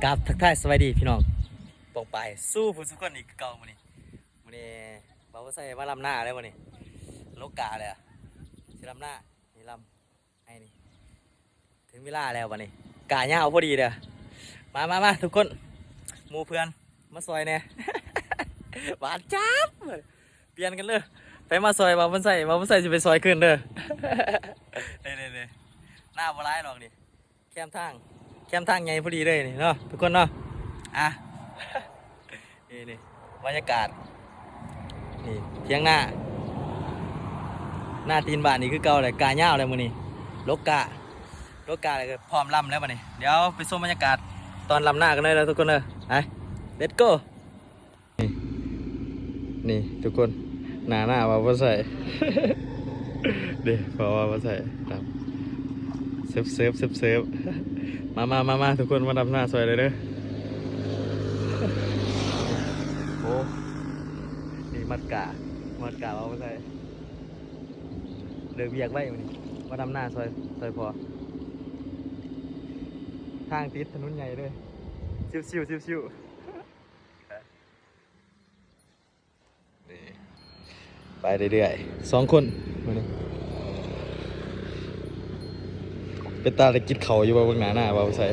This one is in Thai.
กับทักทายสวัสดีพี่น้องปองไปสู้ผู้สุกคนอีกเก่ามื้อนี้บ่าวใส่มาลำหน้าแล้วมื้อนี้โลกาเลยอ่ะสิลำหน้านี่ลำไอ้นี่ถึงเวลาแล้ววันนี้กะยาวพอดีเด้อมาทุกคนหมู่เพื่อนมาซอยแน่ หวานจับเปลี่ยนกันเลยไปมาซอยบ่าวใส่สิไปซอยขึ้นเด้อ นี่หน้าบ่ร้ายหรอกนี่แคมทางไงพอดีเลยนี่เนาะทุกคนเนาะอ่ะ นี่บรรยากาศนี่เทียงหน้าตีนบ้านนี่คือเก่าเลยกาเง่าเลยมื้อนี้โลกาเลยก็พร้อมลำแล้วมื้อนี้เดี๋ยวไปชมบรรยากาศตอนลำหน้ากันเลยแล้วทุกคนเลยไป let's go นี่ทุกคนหน้าว่าบ่ใส่ เดี๋ยวพอว่าใส่ครับเซิร์ฟมาทุกคนมาดำหน้าสวยเลยเด้อ โอ้นี่มัดกาว่าบ่ใส่เลิกเบียกไว้มื้อนี้มาดำหน้าซอยพอทางติดถนนใหญ่เลยชิวนี่ไปเรื่อยๆ2 คนมื้อนี้เป็นตาได้กินเขาอยู่ว่าเบิ่งหน้าว่าบ่ใส่